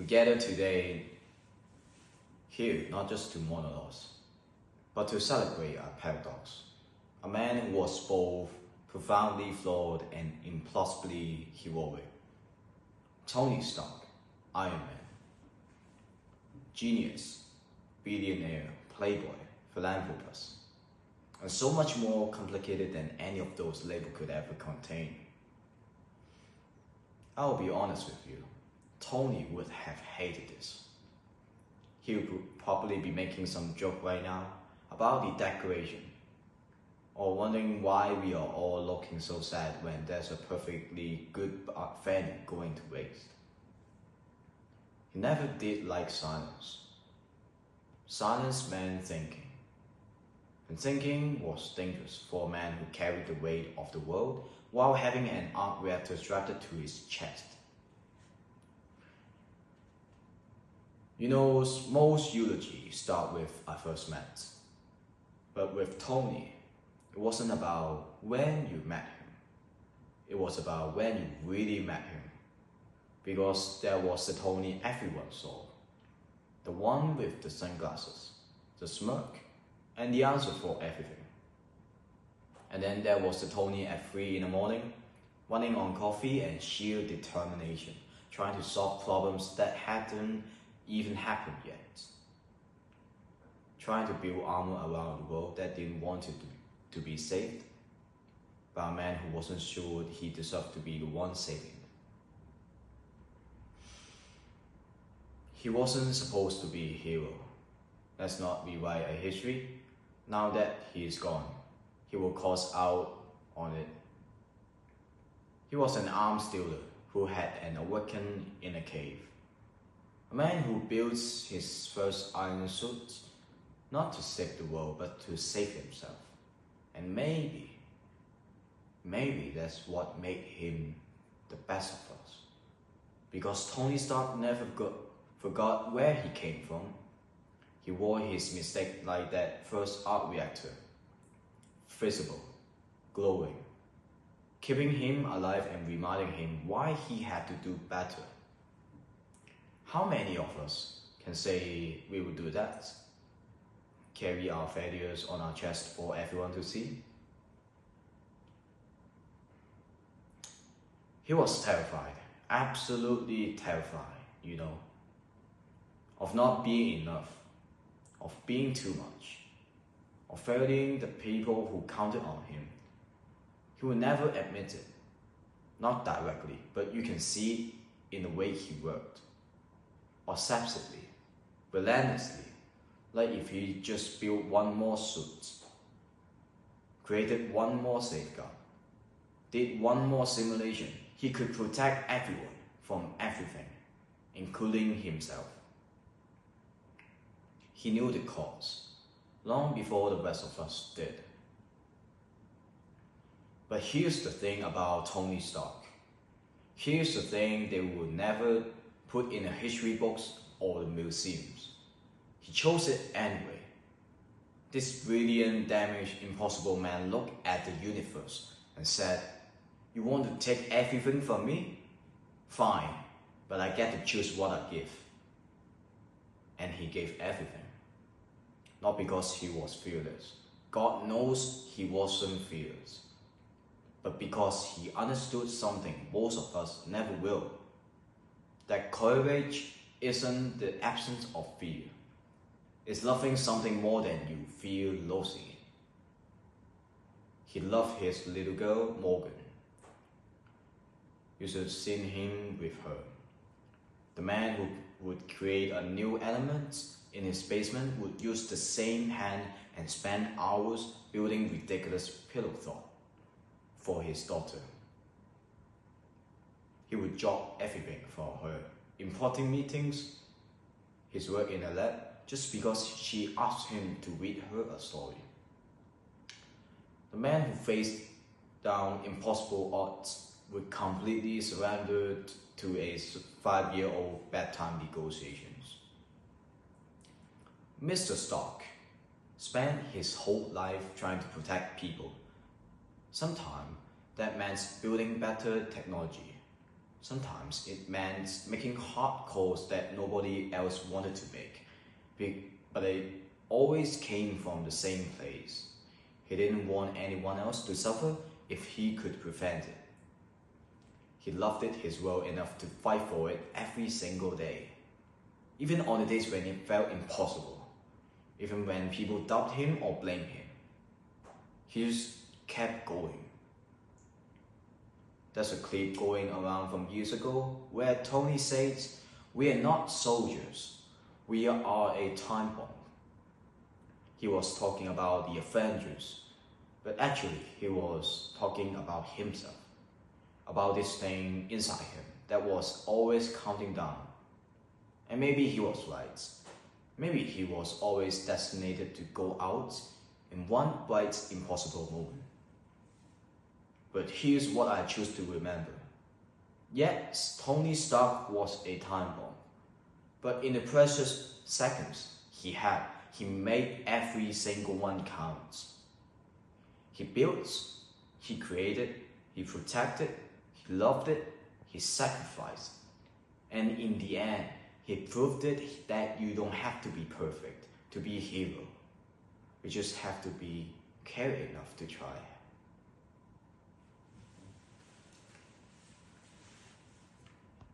We gather today here not just to mourn loss, but to celebrate a paradox. A man who was both profoundly flawed and implausibly heroic. Tony Stark, Iron Man. Genius, billionaire, playboy, philanthropist. And so much more complicated than any of those labels could ever contain. I'll be honest with you, Tony would have hated this. He would probably be making some joke right now about the decoration, or wondering why we are all looking so sad when there's a perfectly good venue going to waste. He never did like silence. Silence meant thinking. And thinking was dangerous for a man who carried the weight of the world while having an arc reactor strapped to his chest. You know, most eulogies start with "I first met." But with Tony, it wasn't about when you met him. It was about when you really met him. Because there was the Tony everyone saw. The one with the sunglasses, the smirk, and the answer for everything. And then there was the Tony at 3 in the morning, running on coffee and sheer determination, trying to solve problems that hadn't even happened yet. Trying to build armor around the world that didn't want it to be saved, by a man who wasn't sure he deserved to be the one saving it. He wasn't supposed to be a hero. Let's not rewrite a history. Now that he is gone, he will cause out on it. He was an arms dealer who had an awakening in a cave. A man who builds his first iron suit, not to save the world, but to save himself. And maybe that's what made him the best of us. Because Tony Stark never forgot where he came from. He wore his mistake like that first arc reactor, visible, glowing, keeping him alive and reminding him why he had to do better. How many of us can say we will do that? Carry our failures on our chest for everyone to see? He was terrified, absolutely terrified, of not being enough, of being too much, of failing the people who counted on him. He would never admit it, not directly, but you can see it in the way he worked. Obsessively, relentlessly, like if he just built one more suit, created one more safeguard, did one more simulation, he could protect everyone from everything, including himself. He knew the cause, long before the rest of us did. But here's the thing about Tony Stark. Here's the thing they would never put in the history books or the museums. He chose it anyway. This brilliant, damaged, impossible man looked at the universe and said, "You want to take everything from me? Fine, but I get to choose what I give." And he gave everything. Not because he was fearless. God knows he wasn't fearless. But because he understood something most of us never will. That courage isn't the absence of fear. It's loving something more than you fear losing it. He loved his little girl, Morgan. You should have seen him with her. The man who would create a new element in his basement would use the same hand and spend hours building ridiculous pillow talk for his daughter. He would drop everything for her, importing meetings, his work in the lab, just because she asked him to read her a story. The man who faced down impossible odds would completely surrender to a 5-year-old bedtime negotiations. Mr. Stark spent his whole life trying to protect people. Sometimes that meant building better technology. Sometimes it meant making hard calls that nobody else wanted to make, but they always came from the same place. He didn't want anyone else to suffer if he could prevent it. He loved it his world enough to fight for it every single day, even on the days when it felt impossible, even when people doubted him or blamed him. He just kept going. There's a clip going around from years ago where Tony says, "We are not soldiers, we are a time bomb." He was talking about the Avengers, but actually he was talking about himself, about this thing inside him that was always counting down. And maybe he was right. Maybe he was always destined to go out in one bright, impossible moment. But here's what I choose to remember. Yes, Tony Stark was a time bomb, but in the precious seconds he made every single one count. He built, he created, he protected, he loved it, he sacrificed. And in the end, he proved it that you don't have to be perfect to be a hero. You just have to be caring enough to try.